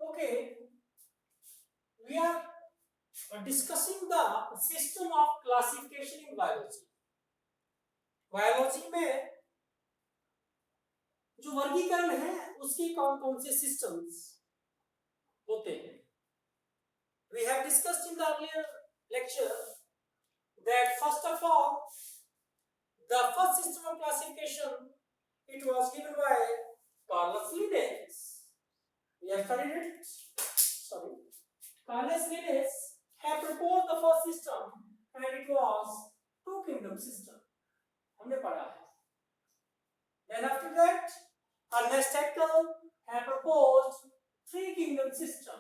Okay, we are discussing the system of classification in biology. Biology में जो वर्गीकरण है उसके कौन कौन से सिस्टम्स होते हैं. We have discussed in the earlier lecture that first of all the first system of classification it was given by Carlos Linnaeus. We have studied it. Sorry. Carlos Linnaeus have proposed the first system and it was two kingdom system. हमने पढ़ा है. Then after that Ernest Haeckel have proposed three kingdom system.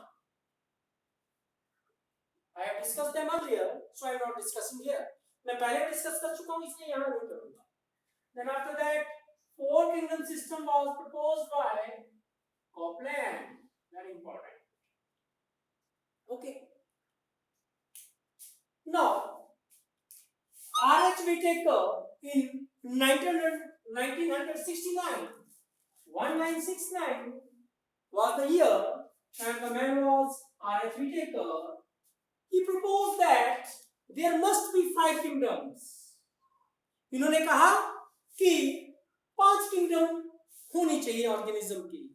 I have discussed them earlier, so I am not discussing here. मैं पहले discuss कर चुका हूँ इसलिए यहाँ नहीं करूँगा. Then after that, four kingdom system was proposed by Copland. Very important. Okay. Now, R.H. Whittaker in 1969, 1969 was the year, and the man was R.H. Whittaker. He proposed that there must be 5 kingdoms. इन्होंने कहा कि 5 kingdom होनी चाहिए organism की.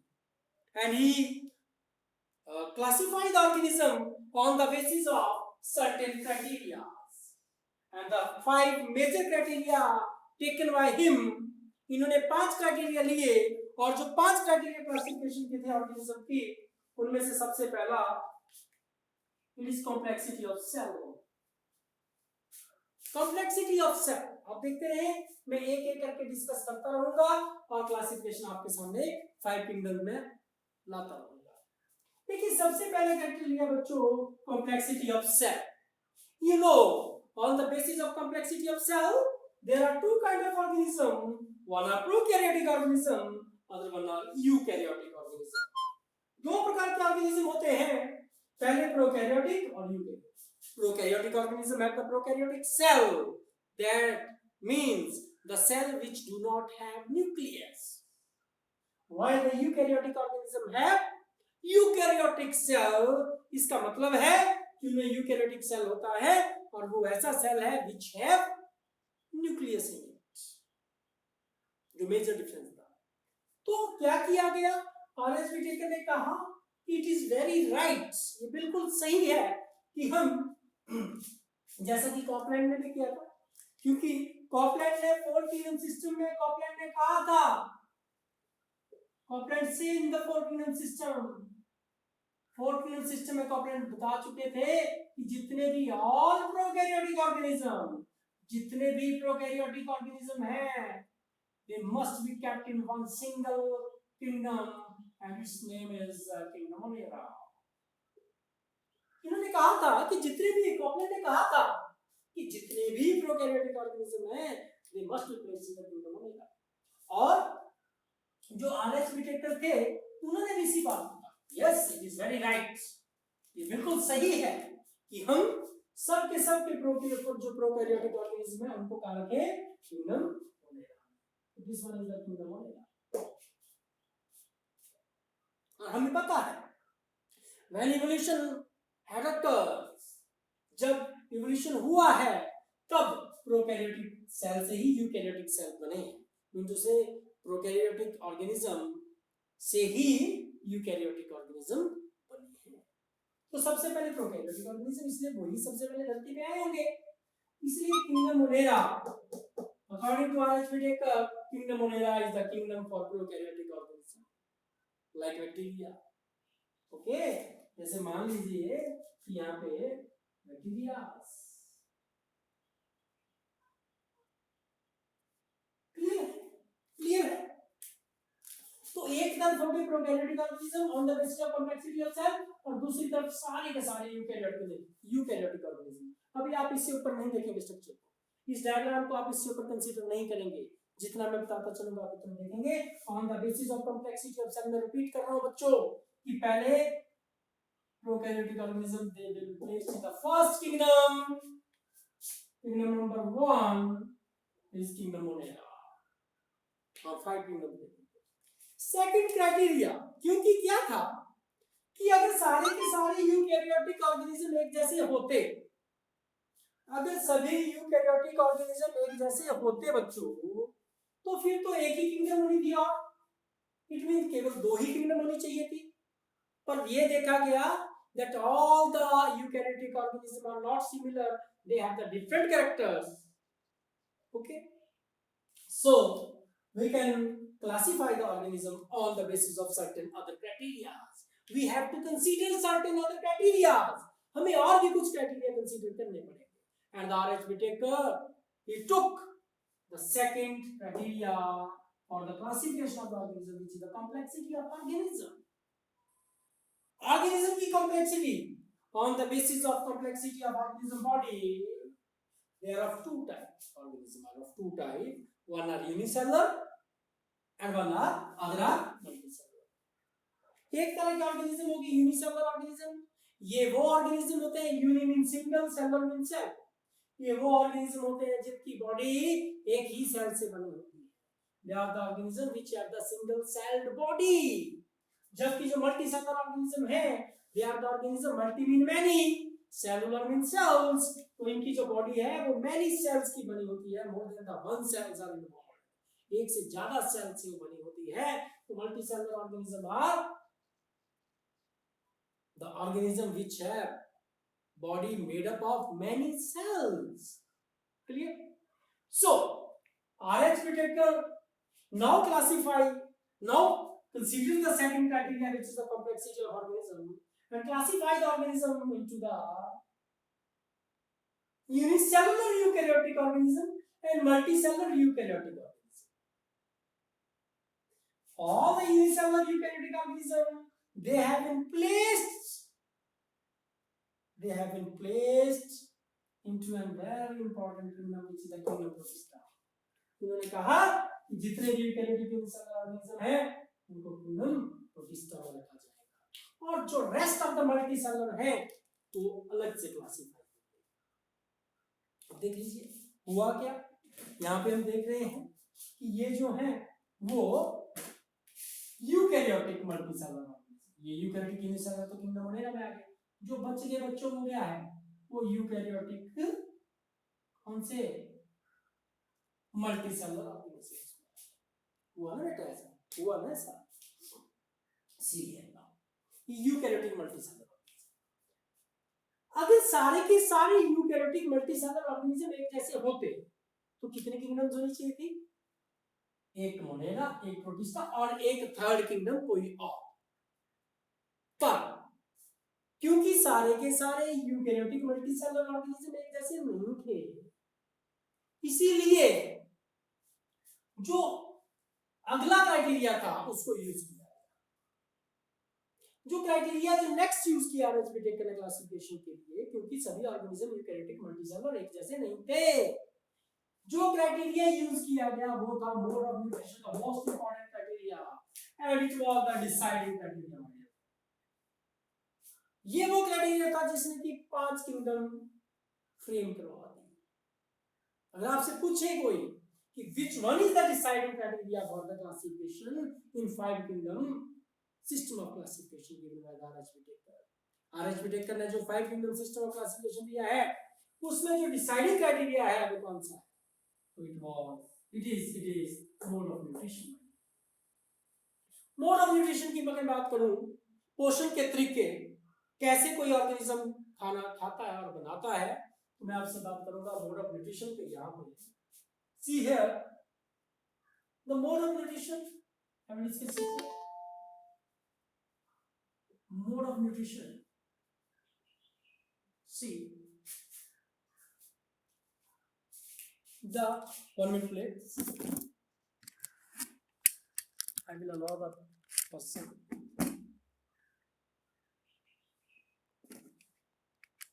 And he classified the organism on the basis of certain criteria. And the 5 major criteria taken by him, इन्होंने 5 criteria लिए और जो 5 क्राइटेरिया क्लासिफिकेशन के थे ऑर्गेनिज्म की उनमें से सबसे पहला it is complexity of cell. Complexity of cell. आप देखते रहे मैं एक एक करके डिस्कस करता रहूंगा और क्लासिफिकेशन आपके सामने 5 किंगडम में लाता रहूंगा. देखिए सबसे पहले क्राइटेरिया बच्चों complexity of cell. You know, on the basis of complexity of cell, there are two kind of organism. One are prokaryotic organism, other one are eukaryotic organism. दो प्रकार के ऑर्गेनिज्म होते हैं, पहले प्रोकैरियोटिक और eukaryotic. Prokaryotic organism have the prokaryotic cell. That means the cell which do not have nucleus. While the eukaryotic organism have eukaryotic cell. इसका मतलब है कि उनमें eukaryotic cell होता है और वो ऐसा सेल है which have nucleus in it. जो मेजर डिफरेंस था. तो क्या किया गया? R.H. Whittaker ने कहा it is very right. ये बिल्कुल सही है कि हम जैसा कि कॉपलैंड ने भी किया था, क्योंकि कॉपलैंड ने 4 किंगडम सिस्टम में कॉपलैंड ने कहा था, कॉपलैंड से इन द 4 किंगडम सिस्टम में कॉपलैंड बता चुके थे कि जितने भी ऑल प्रोकैरियोटिक ऑर्गेनिज्म हैं they must be kept in one single kingdom and its name is kingdom Monera. इन्होंने कहा था कि जितने भी कॉपलैंड ने कहा था कि जितने भी प्रोकैरियोटिक ऑर्गेनिज्म हैं they must be placed in the kingdom Monera. और जो R.H. Whittaker थे उन्होंने भी इसी बात कहा. Yes, it is very right. ये बिल्कुल सही है कि हम सब के जो प्रोकैरियोटिक ऑर्गेनिज्म है उनको कहा रखें kingdom Monera. This one is the kingdom Monera. और हमें पता है when evolution had occurred, जब इवोल्यूशन हुआ है तब प्रोकैरियोटिक सेल से ही यूकैरियोटिक सेल बने हैं. मींस से प्रोकैरियोटिक ऑर्गेनिज्म से ही यूकैरियोटिक ऑर्गेनिज्म बने हैं. तो सबसे पहले प्रोकैरियोटिक ऑर्गेनिज्म, इसलिए वही सबसे पहले धरती पे आए होंगे. इसलिए kingdom Monera according to R.H. Whittaker, kingdom Monera is the kingdom for prokaryotic organism like bacteria. Okay, जैसे मान लीजिए कि यहाँ पे बैक्टीरिया क्लियर है. तो एक तरफ होगी prokaryotic organism on the basis of complexity of cell और दूसरी तरफ सारे के सारे यूकैरियोटिक ऑर्गेनिज्म. अभी आप इससे ऊपर नहीं देखेंगे स्ट्रक्चर को, इस डायग्राम को आप इससे ऊपर कंसीडर नहीं करेंगे. जितना मैं बताता चलूंगा आप उतना देखेंगे. On the basis of complexity of cell. मैं रिपीट कर रहा हूं बच्चों कि पहले prokaryotic organism they will be placed in the first kingdom. Kingdom number 1 is kingdom Monera और 5 kingdom. सेकंड क्राइटेरिया, क्योंकि क्या था कि अगर सारे के सारे यूकैरियोटिक ऑर्गेनिज्म एक जैसे होते, अगर सभी यूकैरियोटिक ऑर्गेनिज्म एक जैसे होते बच्चों, तो फिर तो एक ही किंगडम होनी थी, और इट मीन केवल 2 ही किंगडम होनी चाहिए थी। पर ये देखा गया that all the eukaryotic organisms are not similar, they have the different characters. Okay, so we can classify the organism on the basis of certain other criteria. We have to consider certain other criteria. हमें और भी कुछ criteria consider करने पड़ेंगे. And the R.H. Whittaker, he took the second criteria for the classification of the organism, which is the complexity of organism. Organism की complexity, on the basis of complexity of organism body, there are 2 types. Organism are of 2 types. One are unicellular and one are other are multicellular. एक तरह के organism होगी unicellular organism, ये वो organism होते हैं, uni mean single, cellular mean cell, ये वो ऑर्गेनिज्म होते हैं जिनकी बॉडी एक ही सेल से बनी होती है. They are the organism which have the single celled body. जबकि जो मल्टी सेलुलर ऑर्गेनिज्म है, they are the organism multi mean many, cellular mean cells, तो इनकी जो बॉडी है वो many cells की बनी होती है, more than the one cells are involved, एक से ज्यादा सेल से बनी होती है. तो multi cellular organism are the organism which have body made up of many cells. Clear? So R.H. Whittaker now consider the second criteria, which is the complexity of organism, and classify the organism into the unicellular eukaryotic organism and multicellular eukaryotic organism. All the unicellular eukaryotic organism, they have been placed into a very important kingdom, which is the kingdom Protista. उन्होंने कहा कि जितने भी eukaryotic unicellular organism है उनको kingdom protista में रखा जाएगा, और जो रेस्ट ऑफ द मल्टीसेलुलर है तो अलग से क्लासिफाई होंगे. देख लीजिए हुआ क्या, यहाँ पे हम देख रहे हैं कि ये जो है वो यूकैरियोटिक मल्टीसेलुलर ऑर्गेनिज्म, ये यूकैरियोटिक यूनिसेलुलर तो किंगडम होने लगा है. जो बच गए बच्चों को क्या है, वो यूकैरियोटिक कौन से मल्टीसेलुलर ऑर्गेनिज्म. हुआ ना बेटा, ऐसा हुआ ना, ऐसा यूकैरियोटिक मल्टीसेलुलर. अगर सारे के सारे यूकैरियोटिक मल्टीसेलुलर ऑर्गेनिज्म एक जैसे होते तो कितने किंगडम्स होनी चाहिए थी, एक मोनेरा, एक प्रोटिस्टा और एक थर्ड किंगडम कोई और. पर क्योंकि सारे के सारे यूकैरियोटिक मल्टीसेलुलर ऑर्गेनिज्म एक जैसे नहीं थे, इसीलिए जो अगला क्राइटेरिया था उसको यूज किया. जो क्राइटेरिया जो नेक्स्ट यूज किया R.H. Whittaker ने क्लासिफिकेशन के लिए, क्योंकि सभी ऑर्गेनिज्म यूकैरियोटिक मल्टीसेलुलर एक जैसे नहीं थे, जो क्राइटेरिया यूज किया गया वो था mode of mutation, the most important criteria, and it was the deciding criteria. ये वो क्राइटेरिया था जिसने कि 5 किंगडम फ्रेम करवा दी. अगर आपसे पूछे कोई कि which one is the deciding criteria for the classification in 5 kingdom system of classification given by R.H. Whittaker, R.H. Whittaker ने जो 5 kingdom system of classification दिया है उसमें जो डिसाइडिंग क्राइटेरिया है वो कौन सा है, तो it is mode of nutrition. Mode of nutrition की मैं बात करूं, पोषण के तरीके, कैसे कोई ऑर्गेनिज्म खाना खाता है और बनाता है, तो मैं आपसे बात करूंगा मोड ऑफ न्यूट्रिशन के. यहां पर see here the mode of nutrition, I will discuss it. Mode of nutrition, see the 1 minute please, I will allow the person.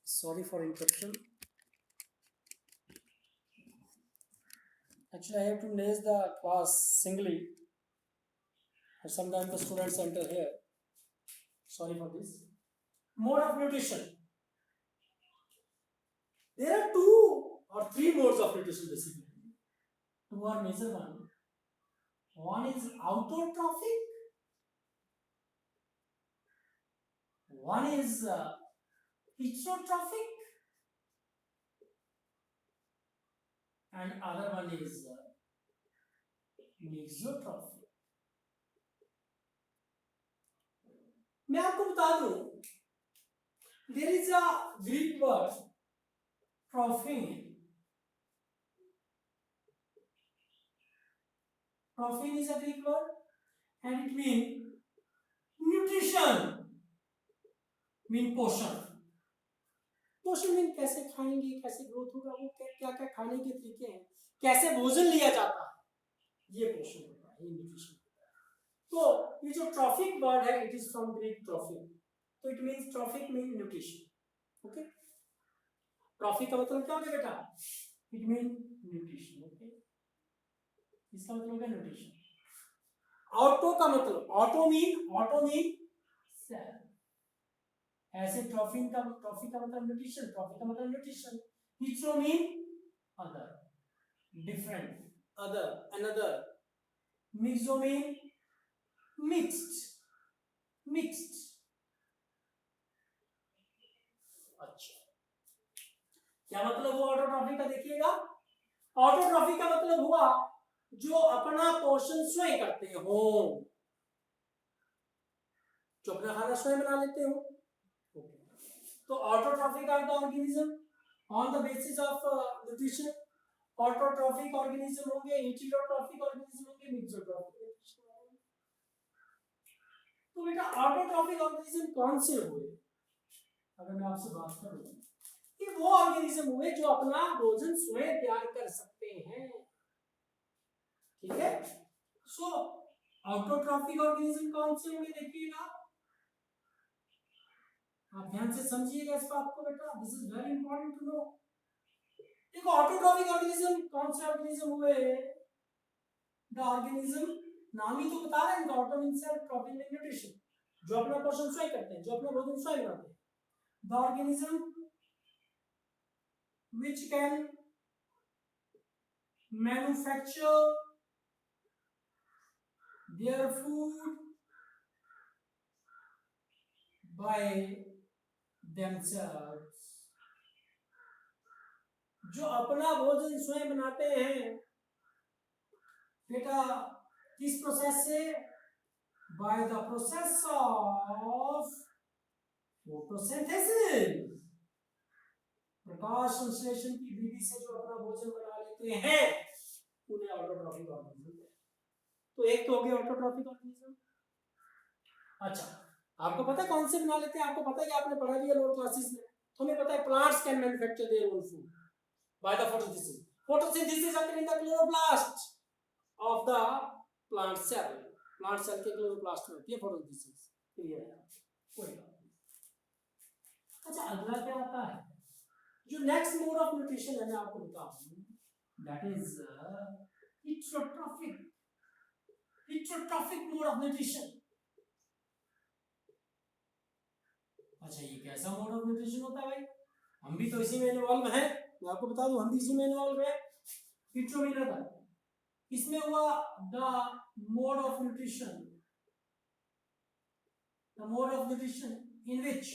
Sorry for interruption. Actually, I have to manage the class singly, and sometimes the students enter here. Sorry for this. Mode of nutrition. There are 2 or 3 modes of nutrition basically. 2 are major one. One is autotrophic one is heterotrophic and other one is mesotrophic. मैं आपको बता दूं, there is a Greek word trophin. Trophin is a Greek word and it means nutrition, mean पोषण. पोषण mean कैसे खाएंगे, कैसे growth होगा, वो क्या क्या खाने के तरीके हैं, कैसे भोजन लिया जाता है, ये पोषण होता है, ये न्यूट्रिशन होता है. तो ये जो ट्रॉफिक वर्ड है, it is from Greek trophic, तो it means trophic mean nutrition. Okay, trophic का मतलब क्या होगा बेटा? It mean nutrition. ओके, इसका मतलब है न्यूट्रिशन. ऑटो का मतलब, ऑटो मीन सेल. ऐसे ट्रॉफी का मतलब न्यूट्रिशन, ट्रॉफी का मतलब nutrition. Hetero mean other, different, other, another. Myxo mean mixed. अच्छा, क्या मतलब हुआ ऑटोट्रॉफी का? देखिएगा, ऑटोट्रॉफी का मतलब हुआ जो अपना पोषण स्वयं करते हो, जो अपना खाना स्वयं बना लेते हो. तो autotrophic are the organism on the basis of nutrition. Autotrophic organism होंगे, हेटेरोट्रॉफिक ऑर्गेनिज्म होंगे, मिक्सोट्रॉफिक. तो बेटा ऑटोट्रॉफिक ऑर्गेनिज्म कौन से हुए? अगर मैं आपसे बात करूं, ये वो ऑर्गेनिज्म हुए जो अपना भोजन स्वयं तैयार कर सकते हैं. ठीक है. सो ऑटोट्रॉफिक ऑर्गेनिज्म कौन से होंगे? देखिएगा, आप ध्यान से समझिएगा इस बात को बेटा, this is very important to know. देखो, ऑटोट्रॉफिक ऑर्गेनिज्म कौन से ऑर्गेनिज्म हुए? द ऑर्गेनिज्म, नाम ही तो बता रहे हैं, auto means self, trophic means nutrition, जो अपना पोषण स्वयं करते हैं, जो अपना भोजन स्वयं बनाते हैं. The organism which can manufacture their food by themselves, जो अपना भोजन स्वयं बनाते हैं बेटा, किस प्रोसेस से? By the process of photosynthesis, प्रकाश संश्लेषण की विधि से जो अपना भोजन बना लेते हैं, उन्हें ऑटोट्रॉफिक ऑर्गेनिज्म. तो एक तो हो गया ऑटोट्रॉफिक ऑर्गेनिज्म. अच्छा, आपको पता है कौन से बना लेते हैं? आपको पता है कि आपने पढ़ा भी है लोअर क्लासेस में, तो हमें पता है plants can manufacture their own food by the photosynthesis. Photosynthesis occurs in the chloroplast of the plant cell. Plant cell के क्लोरोप्लास्ट में होती है फोटोसिंथेसिस. क्लियर है? कोई बात नहीं. अच्छा, अगला क्या आता है? जो नेक्स्ट मोड ऑफ न्यूट्रिशन है, मैं आपको बताऊं, that is heterotrophic mode of nutrition. अच्छा, ये कैसा मोड ऑफ न्यूट्रिशन होता है भाई? हम भी तो इसी में इन्वॉल्व हैं, मैं आपको बता दूं, हम भी इसी में इन्वॉल्व हैं. हिट्रो था, इसमें हुआ the mode of nutrition, the mode of nutrition in which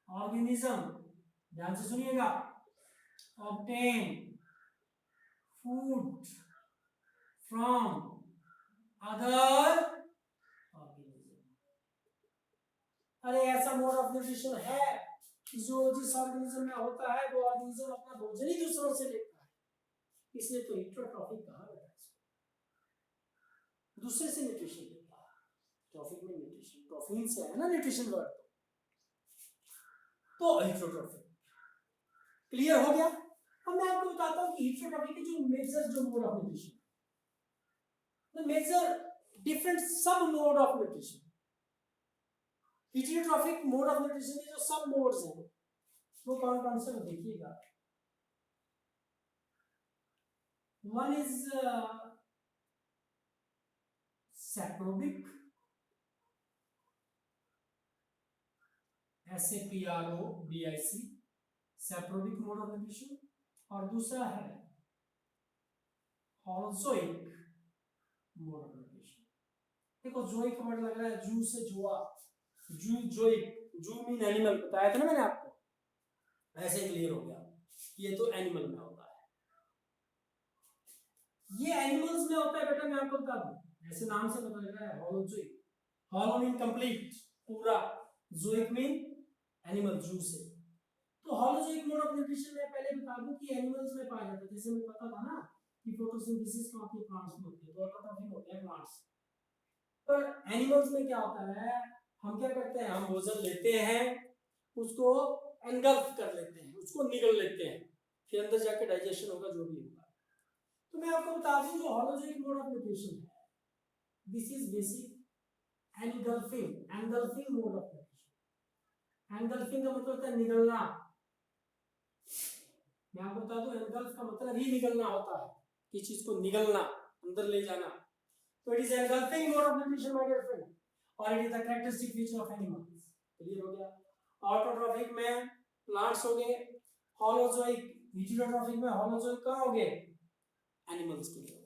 organism, ध्यान से सुनिएगा, obtain food from other organism. अरे ऐसा मोड ऑफ न्यूट्रिशन है जो जिस ऑर्गेनिज्म में होता है, वो ऑर्गेनिज्म अपना भोजन ही दूसरों से लेता है, इसलिए तो हेटेरोट्रॉफिक कहा जाता है. दूसरे से न्यूट्रिशन लेता है. ट्रॉफिक में न्यूट्रिशन, ट्रॉफिन से है ना न्यूट्रिशन वर्ड, तो हेटेरोट्रॉफिक. क्लियर हो गया? अब मैं आपको बताता हूं कि हेटेरोट्रॉफिक के जो मेजर जो mode of nutrition, the major different sub mode of nutrition. Heterotrophic mode of nutrition के जो सब मोड्स हैं, वो कौन कौन से? देखिएगा, one is saprobic, SAPROBIC, saprobic mode of nutrition. और दूसरा है हॉलोजोइक मोड ऑफ न्यूट्रिशन. देखो, जोइक वर्ड लग रहा है जू से जुआ, जू मीन एनिमल बताया था ना मैंने आपको, ऐसे क्लियर हो गया ये तो एनिमल में होता है। ये एनिमल्स में होता है बेटा, मैं आपको बता दूं, ऐसे नाम से पता लग रहा है होलोजोइक। होलो मीन कंप्लीट, पूरा, जोइक मीन एनिमल, जू से। तो होलोजोइक मोड ऑफ न्यूट्रिशन में पहले बता दूं कि एनिमल्स में पाया जाता है, जैसे मुझे पता था ना कि फोटोसिंथेसिस कहां पे प्लांट्स में होती है, तो ऑटोट्रॉफिक होते हैं प्लांट्स। पर एनिमल्स में क्या होता है, हम क्या करते हैं, हम भोजन लेते हैं, उसको एनगल्फ कर लेते हैं, उसको निगल लेते हैं, फिर अंदर जाके डाइजेशन होगा जो भी होगा। तो मैं आपको बता दूं जो होलोजोइक मोड ऑफ न्यूट्रिशन है, this is basic engulfing mode of nutrition. Engulfing का मतलब होता है निगलना। मैं आपको बता दूं एनगल्फ का मतलब ही निगलना होता है, किसी चीज को निगलना, अंदर ले जाना। तो it is engulfing mode of nutrition my dear friend, और it is the characteristic feature of animals. Clear हो गया? ऑटोट्रॉफिक में प्लांट्स हो गए, होलोजोइक हेटेरोट्रॉफिक में होलोजोइक कहां हो गए, एनिमल्स के लिए।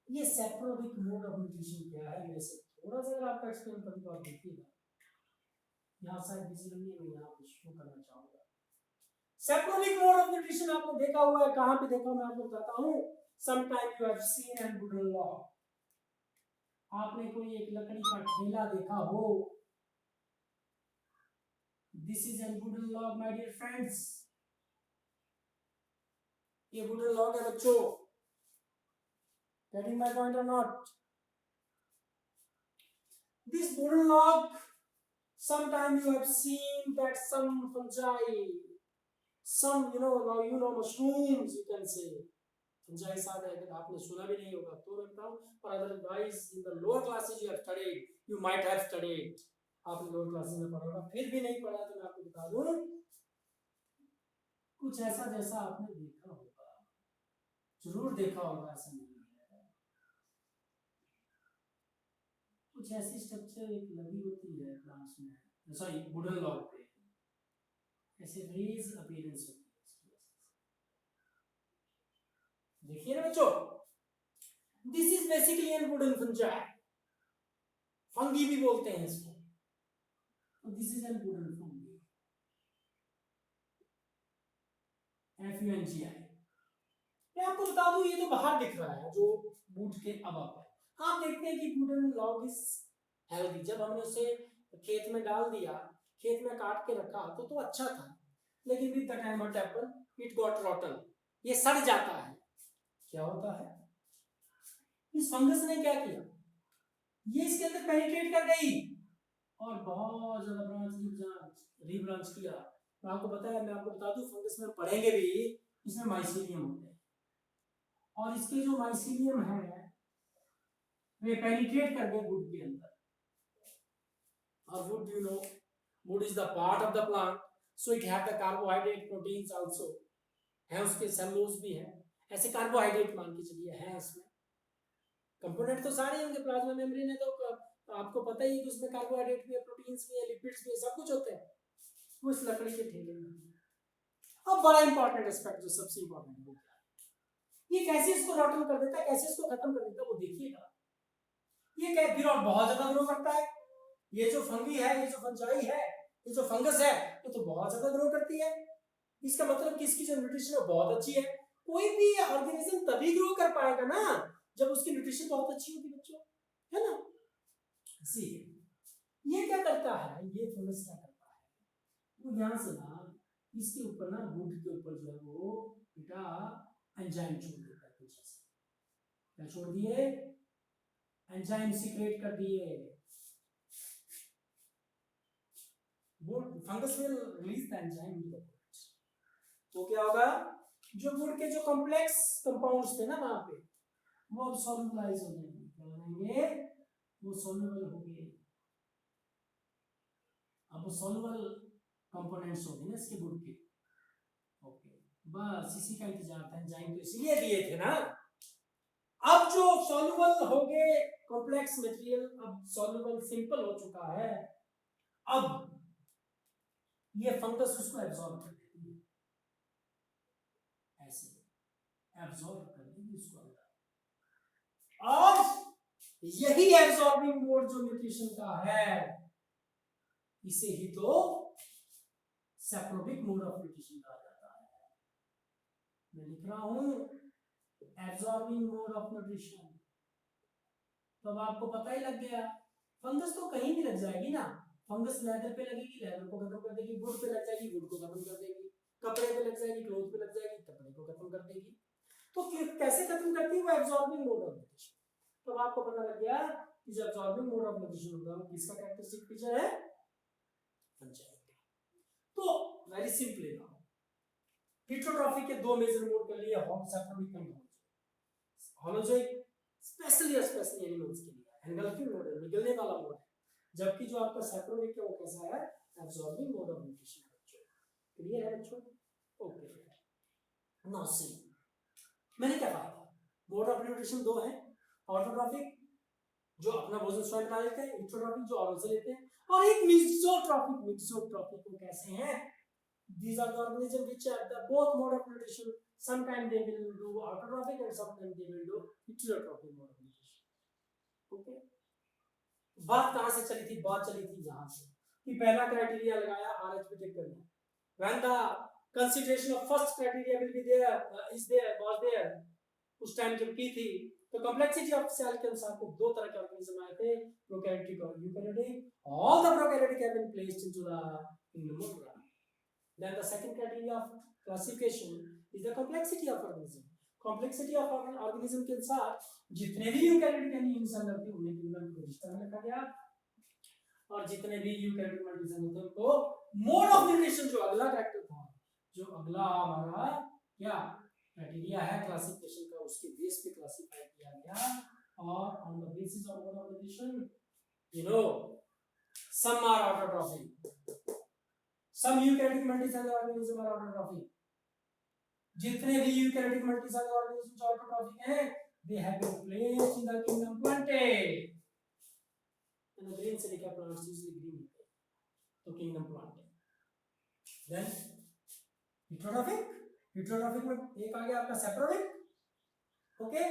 ये सेप्रोबिक मोड ऑफ न्यूट्रिशन क्या है, मैं से थोड़ा सा अगर आपका एक्सप्लेन करूं तो आप देखिएगा, यहां शायद विजिबल नहीं है, मैं यहां पे शो करना चाहूंगा। सेप्रोबिक मोड ऑफ न्यूट्रिशन आपने देखा हुआ है, कहां पे देखा मैं आपको बताता हूं। Sometime you have seen and wooden log, आपने कोई एक लकड़ी का ठेला देखा हो, this is an wooden log my dear friends, ये वुडन लॉग है बच्चों। Getting my point or not? This wooden log, sometimes you have seen that some fungi, some mushrooms you can say, fungi शायद आपने सुना भी नहीं होगा तो मैं बताऊं, पर otherwise in the lower classes you have studied, you might have studied, आपने लोअर क्लासेस में पढ़ा होगा, फिर भी नहीं पढ़ा तो मैं आपको बता दूं, कुछ ऐसा जैसा आपने देखा होगा, जरूर देखा होगा, ऐसा नहीं है, कुछ ऐसी स्ट्रक्चर एक लगी होती है प्लांट्स में, सॉरी वुडन लॉग पे, ऐसे रेज अपीयरेंस होती है इसकी। देखिए ना बच्चों, this is basically an wooden fungi, fungi भी बोलते हैं इसको, this is an wooden fungi, FUNGI। मैं आपको बता दूं ये तो बाहर दिख रहा है जो वुड के अबव है, आप देखते हैं कि वुडन लॉग इज हेल्दी, जब हमने उसे खेत में डाल दिया, खेत में काट के रखा तो अच्छा था, लेकिन with the time what happen, it got रॉटन, ये सड़ जाता है। क्या होता है, इस फंगस ने क्या किया, ये इसके अंदर पेनिट्रेट कर गई और बहुत ज्यादा ब्रांच रीब्रांच किया। तो आपको बताया, मैं आपको बता दूं फंगस में पढ़ेंगे भी, इसमें माइसीलियम होते हैं, और इसके जो माइसीलियम है वे पेनिट्रेट कर गए वुड के अंदर, और would you know, would is the part of the plant, so it have the carbohydrate proteins also, है उसके सेलुलोज भी है, ऐसे कार्बोहाइड्रेट मान के चलिए है इसमें, कंपोनेंट तो सारे होंगे, प्लाज्मा मेम्ब्रेन है तो आपको पता ही है कि उसमें कार्बोहाइड्रेट भी है, प्रोटीन्स भी है, लिपिड्स भी है, सब कुछ होते हैं, वो इस लकड़ी के ठेले में। अब बड़ा इंपॉर्टेंट एस्पेक्ट जो सबसे इंपॉर्टेंट है वो क्या है, ये कैसे इसको रॉटन कर देता है, कैसे इसको खत्म कर देता है, वो देखिएगा। ये क्या फिर और बहुत ज्यादा ग्रो करता है, ये जो फंगी है, ये जो फंजाई है, ये जो फंगस है, ये तो बहुत ज्यादा ग्रो करती है, इसका मतलब कि इसकी जो न्यूट्रिशन है बहुत अच्छी है। कोई भी ऑर्गेनिज्म तभी ग्रो कर पाएगा ना जब उसकी न्यूट्रिशन बहुत अच्छी होगी बच्चों, है ना। सी ये क्या करता है, ये फंगस क्या करता है, वो यहाँ से ना इसके ऊपर ना वुड के ऊपर जो है वो बेटा एंजाइम छोड़ देता है, कुछ ऐसा, क्या छोड़ दिए, एंजाइम सीक्रेट कर दिए, would fungus will release the enzyme in the wood, तो क्या होगा, जो वुड के जो कॉम्प्लेक्स कंपाउंड्स थे ना वहां पे, वो अब सॉल्युबलाइज हो जाएंगे, क्या हो जाएंगे, वो सॉल्युबल हो गए, अब वो सॉल्युबल कंपोनेंट्स हो गए ना इसके वुड के, ओके, बस इसी का इंतजार था, एंजाइम तो इसलिए दिए थे ना। अब जो सॉल्युबल हो गए कॉम्प्लेक्स मटेरियल, अब सॉल्युबल सिंपल हो चुका है, अब ये फंगस उसको एब्जॉर्ब कर देती है, ऐसे एब्जॉर्ब कर देगी उसको अंदर, और यही एब्जॉर्बिंग मोड जो न्यूट्रिशन का है, इसे ही तो सैप्रोबिक मोड ऑफ न्यूट्रिशन कहा जाता है। मैं लिख रहा हूं एब्जॉर्बिंग मोड ऑफ न्यूट्रिशन। तो अब आपको पता ही लग गया, फंगस तो कहीं भी लग जाएगी ना, फंगस लेदर पे लगेगी, लेदर को खत्म कर देगी, वुड पे लग जाएगी, वुड को खत्म कर देगी, कपड़े पे लग जाएगी, क्लोथ पे लग जाएगी, कपड़े को खत्म कर देगी। तो कैसे खत्म करती है वो एब्जॉर्बिंग मोड ऑफ न्यूट्रिशन। तो आपको पता लग गया कि जो एब्जॉर्बिंग मोड ऑफ न्यूट्रिशन होता है वो किसका कैरेक्टरिस्टिक फीचर है, फंजाई का। तो वेरी सिंपली नाउ हिट्रोट्रॉफी के दो मेजर मोड कर लिए, सैप्रोबिक एंड होलोजोइक। स्पेशली एनिमल्स के लिए एंगल्फिंग मोड है, निगलने वाला मोड है, जबकि जो आपका सैप्रोबिक है वो कैसा है, एब्जॉर्बिंग मोड ऑफ न्यूट्रिशन है बच्चों। क्लियर है बच्चों? ओके नाउ सी मैंने क्या कहा था, मोड ऑफ न्यूट्रिशन दो है, ऑटोट्रॉफिक जो अपना भोजन स्वयं बना लेते हैं, हिट्रोट्रॉफिक जो औरों से लेते हैं, और एक मिक्सोट्रॉफिक। मिक्सोट्रॉफिक को कैसे हैं, these are the organisms which have the both mode of nutrition. Sometimes they will do autotrophic and sometimes they will do heterotrophic mode of nutrition. Okay? बात कहां से चली थी, बात चली थी यहां से कि पहला क्राइटेरिया लगाया आरएच डिटेक्ट करना, when the consideration of first criteria will be there, was there, उस टाइम जब की थी तो कॉम्प्लेक्सिटी ऑफ सेल के अनुसार को दो तरह के ऑर्गेनिज्म आए थे, प्रोकैरियोटिक और eukaryotic. All the prokaryotic have been placed into the kingdom of plant. Then the second criteria of classification is the complexity of organism. Complexity of organism के अनुसार जितने भी यूकैरियोटिक यानी यूनिसेलुलर थे उन्हें किंगडम को रजिस्टर में रखा गया, और जितने भी यूकैरियोटिक मल्टीसेलुलर थे उनको मोड ऑफ न्यूट्रिशन जो अगला फैक्टर था, जो अगला हमारा क्या क्राइटेरिया है क्लासिफिकेशन का, उसके बेस पे क्लासिफाई किया गया। और on the basis of mode of nutrition you know some are autotrophic, some eukaryotic multicellular organisms are autotrophic. जितने भी eukaryotic multicellular organisms जो autotrophic हैं, they have been placed in the kingdom Plantae. And the green silica plants usually green होते हैं, तो kingdom Plantae. Then heterotrophic, heterotrophic में एक आ गया आपका saprobic, ओके?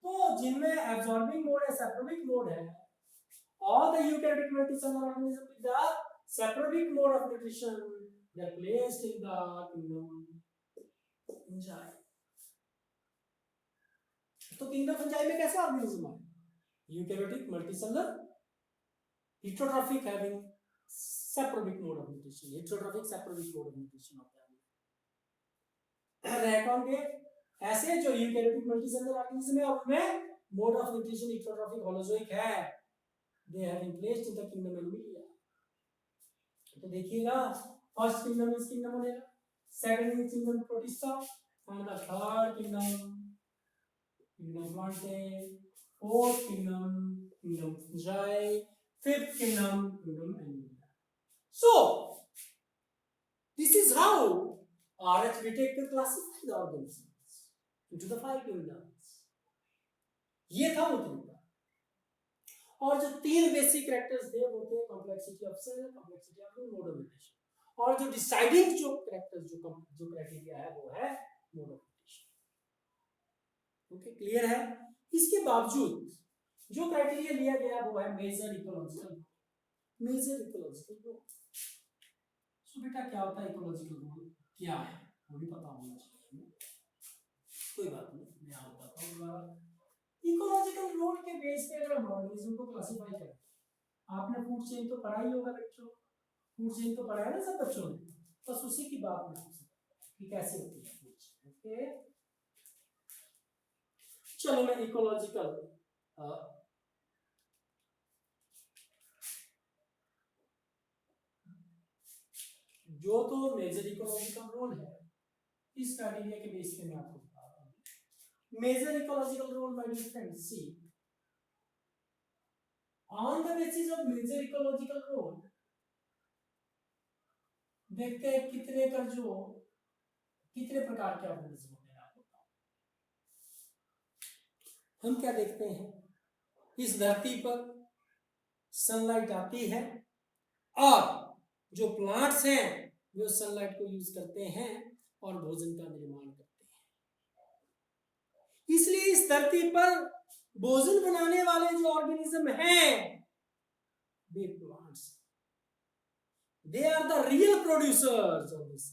तो जिनमें absorbing mode है, saprobic mode है, all the eukaryotic multicellular organisms with the saprobic mode of nutrition, they are placed in the kingdom fungi. तो kingdom fungi में कैसे ऑर्गेनिज्म है, eukaryotic multicellular, heterotrophic having saprobic mode of nutrition, heterotrophic saprobic mode of nutrition होता है। रह कौन गए ऐसे जो eukaryotic multicellular ऑर्गेनिज्म है, उनमें mode of nutrition heterotrophic holozoic है, they have been placed in the kingdom Animalia. तो देखिएगा फर्स्ट किंगडम इज किंगडम बनेगा, second is kingdom protista, and the third kingdom kingdom Plantae, fourth kingdom kingdom fungi, fifth kingdom kingdom Animalia. So this is how RH Vitek classified the organisms into the 5 kingdoms. ये था वो तरीका। और जो तीन basic characters थे वो थे complexity of cell, complexity of mode of nutrition, और जो डिसाइडिंग जो कैरेक्टर्स जो क्राइटेरिया है वो है mode of nutrition. Okay clear है? इसके बावजूद जो क्राइटेरिया लिया गया वो है मेजर इकोलॉजिकल रोल। सो बेटा क्या होता है इकोलॉजिकल रोल, क्या है वो भी पता होना चाहिए, कोई बात नहीं मैं आपको बताता हूँ दोबारा। इकोलॉजिकल रोल के बेस पे अगर हम ऑर्गेनिज्म को क्लासिफाई करें, आपने फूड चेन तो पढ़ा ही होगा बच्चों, फूड चेन तो पढ़ा है ना सब बच्चों ने, बस उसी की बात में कि कैसे होती है फूड चेन। ओके चलो मैं इकोलॉजिकल जो तो मेजर इकोलॉजिकल रोल है इस क्राइटेरिया के बेस पे मैं आपको बता रहा हूँ। Major ecological role my dear friends, see on the basis of major ecological role देखते हैं कितने प्रकार के ऑर्गेनिज्म होते हैं आपको बताओ। हम क्या देखते हैं, इस धरती पर सनलाइट आती है और जो प्लांट्स हैं वो सनलाइट को यूज करते हैं और भोजन का निर्माण करते हैं। इसलिए इस धरती पर भोजन बनाने वाले जो ऑर्गेनिज्म हैं वे plants. They are the real producers of this,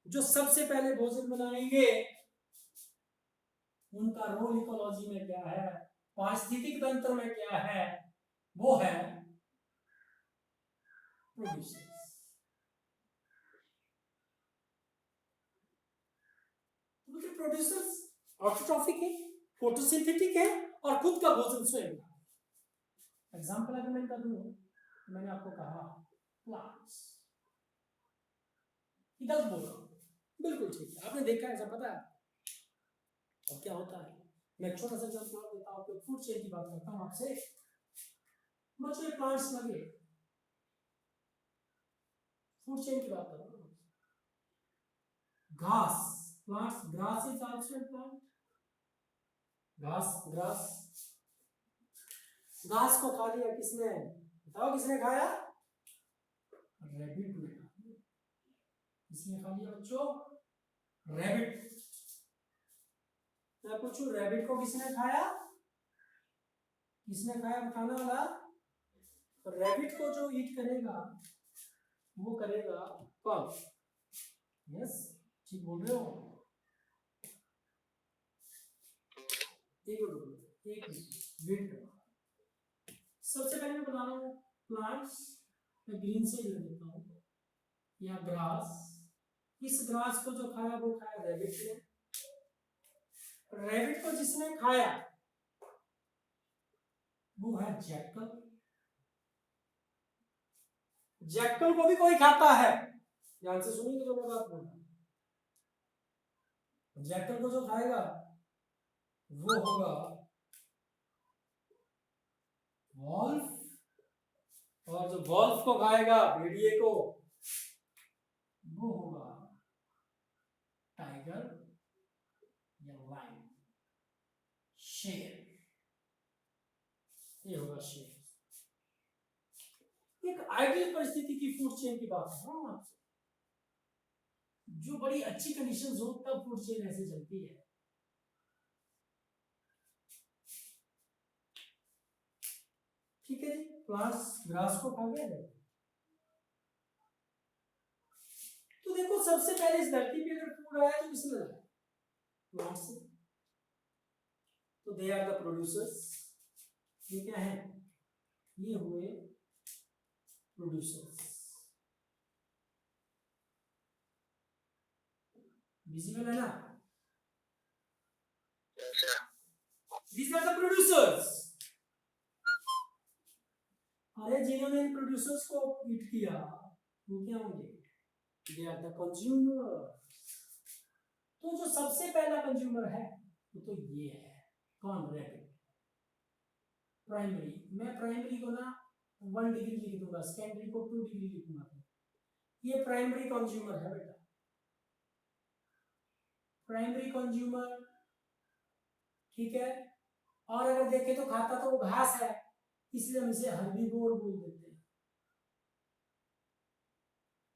जो सबसे पहले भोजन बनाएंगे। उनका रोल इकोलॉजी में क्या है, पारिस्थितिक तंत्र में क्या है, वो है प्रोड्यूसर्स। प्रोड्यूसर्स ऑटोट्रॉफिक है, फोटोसिंथेटिक है और खुद का भोजन स्वयं। एग्जांपल अगर मैं दूं, मैंने आपको कहा प्लांट्स, गलत बोल रहा हूं, बिल्कुल ठीक है, आपने देखा है, ऐसा पता है। और क्या होता है, मैं एक छोटा सा एग्जांपल देता हूं, तो फूड चेन की बात करता हूं आपसे। बच्चों प्लांट्स लगे, फूड चेन की बात कर रहा हूं। घास, plants, grass is also a plant. घास, ग्रास, घास को खा लिया किसने, बताओ किसने खाया, रैबिट ने। किसने खा लिया बच्चों, रैबिट। मैं पूछूं रैबिट को किसने खाया, किसने खाया खाना वाला, रैबिट को जो ईट करेगा वो करेगा कौन, यस ठीक बोल रहे हो। एक मिनट, सबसे पहले मैं बता रहा हूँ प्लांट्स, मैं ग्रीन से लिख देता हूँ, या ग्रास। इस ग्रास को जो खाया वो खाया रैबिट ने। रैबिट को जिसने खाया वो है जैकल। जैकल को भी कोई खाता है, ध्यान से सुनिए जो मैं बात बोल रहा हूं। जैकल को जो खाएगा वो होगा वॉल्फ, और जो वॉल्फ को खाएगा, भेड़िए को, वो होगा टाइगर या लायन, शेर, ये होगा शेर। एक आइडियल परिस्थिति की फूड चेन की बात कर रहा हूं आपसे, जो बड़ी अच्छी कंडीशंस हो तब फूड चेन ऐसे चलती है। ठीक है जी, प्लांट्स ग्रास को खा गए। तो देखो सबसे पहले इस धरती पे अगर फूड आया तो किसने लाया, प्लांट्स से। तो दे आर द प्रोड्यूसर्स, ये क्या है, ये हुए प्रोड्यूसर्स। विजिबल है ना, these are the producers। अरे जिन्होंने इन प्रोड्यूसर्स को ईट किया वो क्या होंगे, दे आर द कंज्यूमर। तो जो सबसे पहला कंज्यूमर है वो तो ये है, कौन, रैबिट। प्राइमरी, मैं प्राइमरी को ना 1 डिग्री लिख दूंगा, सेकेंडरी को 2 डिग्री लिखूंगा। ये प्राइमरी कंज्यूमर है बेटा, प्राइमरी कंज्यूमर, ठीक है। और अगर देखें तो खाता तो वो घास है, इसलिए हम इसे हर्बीवोर बोल देते हैं।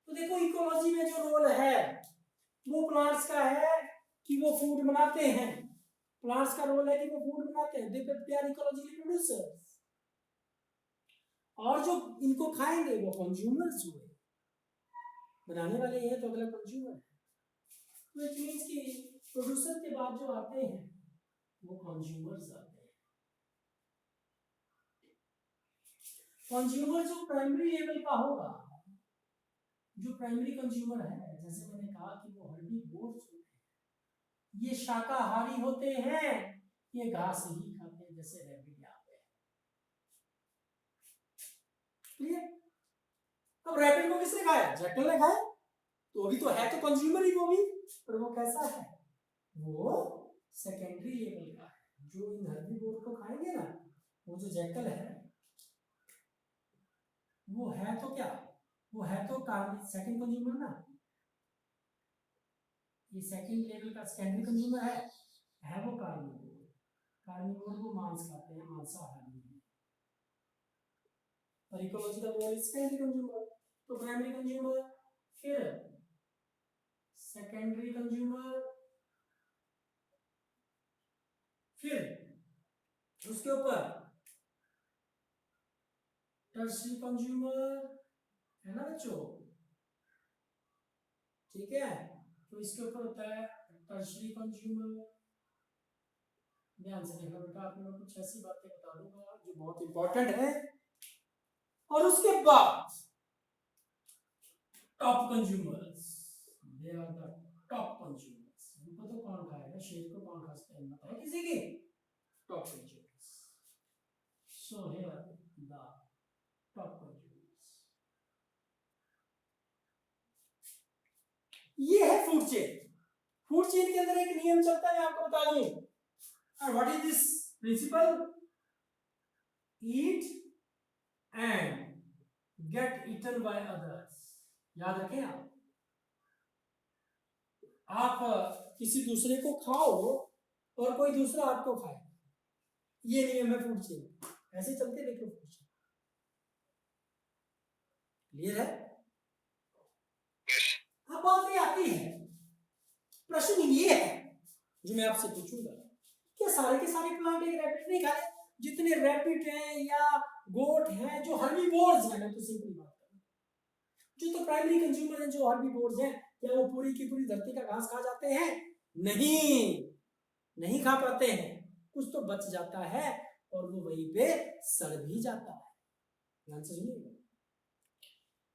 तो देखो इकोलॉजी में जो रोल है वो प्लांट्स का है कि वो फूड बनाते हैं, प्लांट्स का रोल है कि वो फूड बनाते हैं, दे आर इकोलॉजिकली प्रोड्यूसर्स। और जो इनको खाएंगे वो कंज्यूमर्स हुए, बनाने वाले हैं तो अगला कंज्यूमर है। तो इट मींस कि प्रोड्यूसर के बाद जो आते हैं वो कंज्यूमर्स आते हैं। कंज्यूमर जो प्राइमरी लेवल का होगा, जो प्राइमरी कंज्यूमर है, जैसे मैंने कहा कि वो हर्बीवोर्स होते हैं, ये शाकाहारी होते हैं, ये घास ही खाते हैं, जैसे रैबिट यहाँ पे। क्लियर। अब रैबिट को किसने खाया, जैकल ने खाया, तो अभी तो है तो कंज्यूमर ही वो भी, पर वो कैसा है, वो सेकेंडरी लेवल का है। जो इन हर्बीवोर को खाएंगे ना, वो जो जैकल है वो है तो क्या, वो है तो सेकंड कंज्यूमर ना, ये सेकंड लेवल का सेकेंडरी कंज्यूमर है वो कार्निवोर। कार्निवोर वो मांस खाते हैं, मांसाहारी है। और इकोलॉजिकल रोल सेकेंडरी कंज्यूमर, तो प्राइमरी कंज्यूमर, फिर सेकेंडरी कंज्यूमर, फिर उसके ऊपर टर्शियरी कंज्यूमर, है ना बच्चों, ठीक है। तो इसके ऊपर होता है टर्शरी कंज्यूमर। ध्यान से देखना बेटा, आपको मैं कुछ ऐसी बातें बता दूंगा जो बहुत इंपॉर्टेंट है। और उसके बाद top consumers, they are the top consumers. उनको तो कौन खाएगा, शेर को कौन खाता है, हिम्मत है किसी की? Top consumers. So here the top consumers, ये है फूड चेन। फूड चेन के अंदर एक नियम चलता है, आपको बता दूं। And what is this principle? Eat and get eaten by others. याद रखें आप किसी दूसरे को खाओ और कोई दूसरा आपको खाए, ये नियम है फूड चेन। ऐसे चलते देखो फूड चेन, क्लियर है? अब बात ये आती है, प्रश्न ये है जो मैं आपसे पूछूंगा, क्या सारे के सारे प्लांट एक रैबिट नहीं खाते? जितने रैबिट हैं या गोट हैं जो हर्बीवोर्स हैं, मैं तो सिंपल बात करूं, जो तो प्राइमरी कंज्यूमर हैं जो हर्बीवोर्स हैं, क्या वो पूरी की पूरी धरती का घास खा जाते हैं? नहीं खा पाते हैं, कुछ तो बच जाता है और वो वहीं पे सड़ भी जाता है। ध्यान से सुनिए,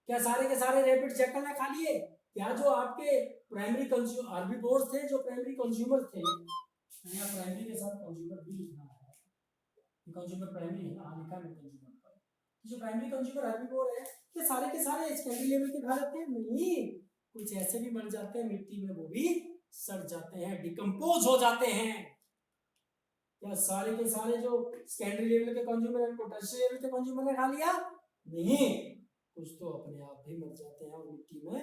क्या सारे के सारे रैबिट जैकल ने खा लिए? क्या जो आपके प्राइमरी कंज्यूमर हर्बीवोर्स थे, जो प्राइमरी कंज्यूमर थे, यहाँ प्राइमरी के साथ कंज्यूमर भी लिखना है, कंज्यूमर प्राइमरी है ना, लिखा है कंज्यूमर पर। जो प्राइमरी कंज्यूमर हर्बीवोर है, ये सारे के सारे सेकेंडरी लेवल के खा जाते हैं? नहीं, कुछ ऐसे भी मर जाते हैं मिट्टी में, वो भी सड़ जाते हैं, डिकम्पोज हो जाते हैं। क्या सारे के सारे जो सेकेंडरी लेवल के कंज्यूमर है, टर्शियरी लेवल के कंज्यूमर ने खा लिया? नहीं, कुछ तो अपने आप भी मर जाते हैं और मिट्टी में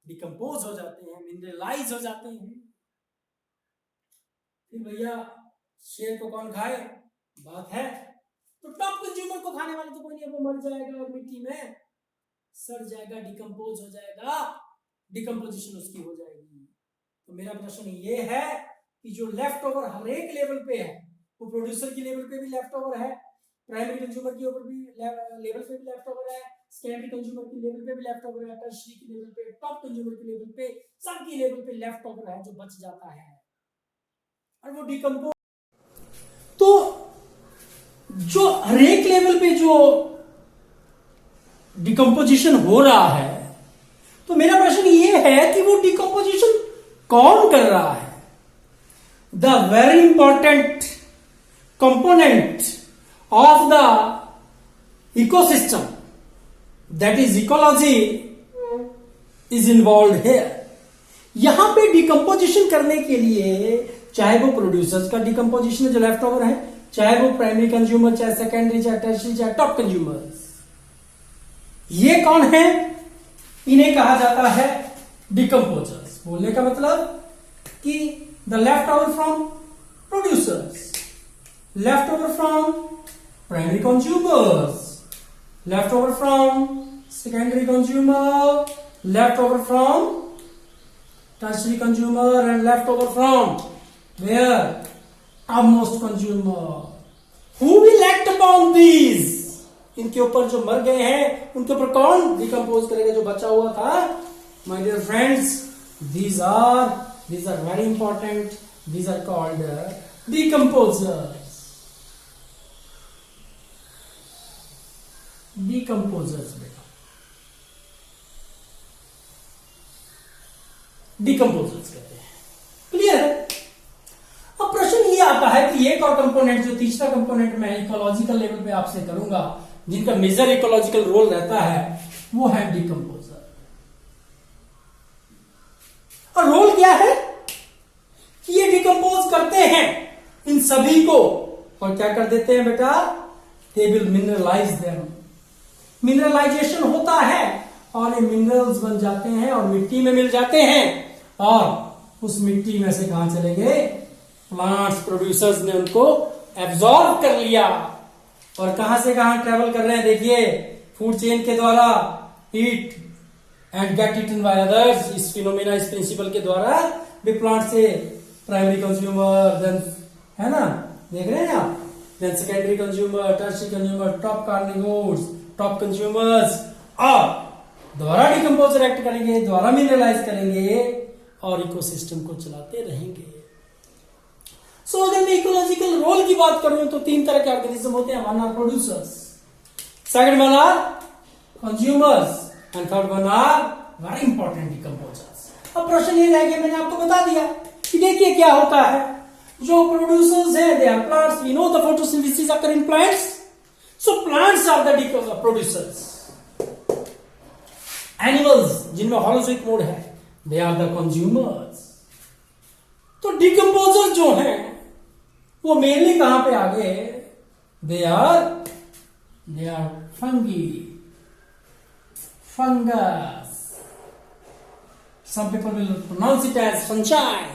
डिकम्पोज हो जाते हैं, मिनरलाइज हो जाते हैं। फिर भैया शेर को कौन खाए? बात है तो टॉप कंज्यूमर को खाने वाला तो कोई नहीं, वो मर जाएगा और मिट्टी में सड़ जाएगा, डिकम्पोज हो जाएगा, डिकम्पोजिशन उसकी हो जाएगी। तो मेरा प्रश्न ये है कि जो लेफ्ट ओवर हर एक लेवल पे है, वो प्रोड्यूसर की लेवल पे भी लेफ्ट ओवर है, प्राइमरी कंज्यूमर के ऊपर भी लेवल पे भी लेफ्ट ओवर है, सेकेंडरी कंज्यूमर की लेवल पे भी लेफ्ट ओवर है, टर्शियरी की लेवल पे, टॉप कंज्यूमर की लेवल पे, सबकी लेवल पे लेफ्ट ओवर है जो बच जाता है और वो डिकम्पोज। तो जो हर एक लेवल पे जो डिकम्पोजिशन हो रहा है, तो मेरा प्रश्न ये है कि वो डिकम्पोजिशन कौन कर रहा है? The very important component of the ecosystem, that is ecology, is involve here. यहां पे डिकम्पोजिशन करने के लिए, चाहे वो प्रोड्यूसर्स का डिकम्पोजिशन है जो लेफ्ट ओवर है, चाहे वो प्राइमरी कंज्यूमर, चाहे सेकेंडरी, चाहे टर्शियरी, चाहे टॉप कंज्यूमर्स, ये कौन है? इन्हें कहा जाता है डिकम्पोजर्स। बोलने का मतलब कि the left over from producers, left over from primary consumers, left over from secondary consumer, left over from tertiary consumer, and left over from where? Upmost consumer. Who will act upon these? इनके ऊपर जो मर गए हैं उनके ऊपर कौन decompose करेगा जो बचा हुआ था? My dear friends, these are very important. These are called decomposers. Decomposers बेटा, डिकम्पोजर्स कहते हैं। क्लियर है? अब प्रश्न ये आता है कि एक और कंपोनेंट, जो तीसरा कंपोनेंट मैं इकोलॉजिकल लेवल पे आपसे करूंगा, जिनका मेजर इकोलॉजिकल रोल रहता है, वो है डिकम्पोजर। और रोल क्या है कि ये डिकम्पोज करते हैं इन सभी को, और क्या कर देते हैं बेटा? They will mineralize them. Mineralization होता है और ये मिनरल्स बन जाते हैं और मिट्टी में मिल जाते हैं, और उस मिट्टी में से कहां चले गए? प्लांट्स, प्रोड्यूसर्स ने उनको एब्जॉर्ब कर लिया। और कहां से कहां ट्रेवल कर रहे हैं? देखिए, फूड चेन के द्वारा, eat and get eaten by others, इस फिनोमेना, इस प्रिंसिपल के द्वारा भी प्लांट से प्राइमरी कंज्यूमर, देन, है ना, देख रहे हैं आप, then secondary consumer, tertiary consumer, top carnivores, top consumers, और दोबारा डिकम्पोजर एक्ट करेंगे, दोबारा मिनरलाइज करेंगे और इकोसिस्टम को चलाते रहेंगे। सो अगर मैं इकोलॉजिकल रोल की बात करूं तो 3 तरह के ऑर्गेनिज्म होते हैं। One are producers, second one are consumers and third one are very important decomposers. अब प्रश्न ये रह गया, मैंने आपको बता दिया कि देखिए क्या होता है। जो प्रोड्यूसर्स हैं they are plants, we know the photosynthesis occur in plants, so plants are the producers. Animals जिनमें होलोजोइक मोड है दे आर द कंज्यूमर्स। तो डिकम्पोजर जो हैं वो मेनली कहां पे आ गए? They are fungi, fungus, some people will pronounce it as fungi.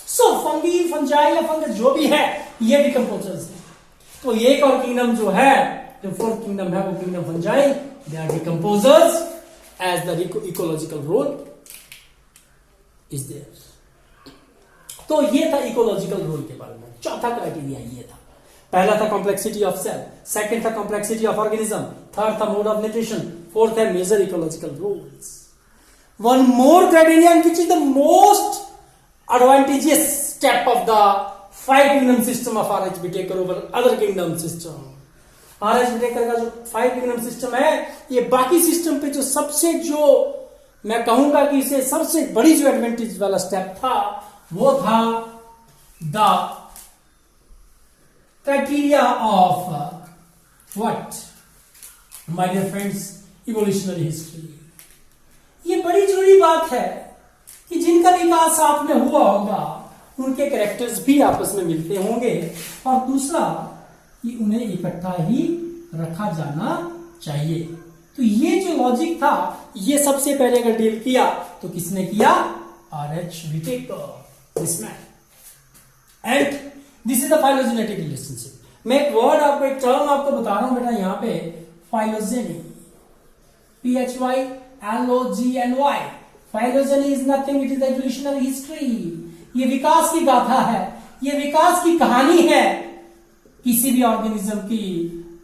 So fungi, fungi या फंगस जो भी है ये डिकम्पोजर्स है। तो एक और किंगडम जो है, जो फोर्थ किंगडम है वो kingdom fungi, they are decomposers as the ecological role is there. तो ये था इकोलॉजिकल रोल के बारे में। चौथा क्राइटेरिया ये था। पहला था कॉम्प्लेक्सिटी ऑफ सेल, सेकंड था कॉम्प्लेक्सिटी ऑफ ऑर्गेनिज्म, थर्ड था मोड ऑफ न्यूट्रिशन, फोर्थ है major ecological roles. One more criteria which is the most advantageous step of the 5 kingdom system of RH Whittaker over other kingdom system. RH Whittaker का जो 5 kingdom system है ये बाकी system पे जो सबसे, जो मैं कहूंगा कि इसे सबसे बड़ी जो एडवांटेज वाला स्टेप था वो था the criteria of what my dear friends, evolutionary history. ये बड़ी जरूरी बात है कि जिनका विकास साथ में हुआ होगा उनके कैरेक्टर्स भी आपस में मिलते होंगे, और दूसरा कि उन्हें इकट्ठा ही रखा जाना चाहिए। तो ये जो लॉजिक था ये सबसे पहले अगर डील किया तो किसने किया? R H Whittaker, this man. And this is the phylogenetic relationship. मैं एक वर्ड आपको, एक टर्म आपको बता रहा हूं बेटा यहां पे, phylogeny, PHYLOGNY। Phylogeny is nothing, it is evolutionary history. ये विकास की गाथा है, ये विकास की कहानी है किसी भी ऑर्गेनिज्म की,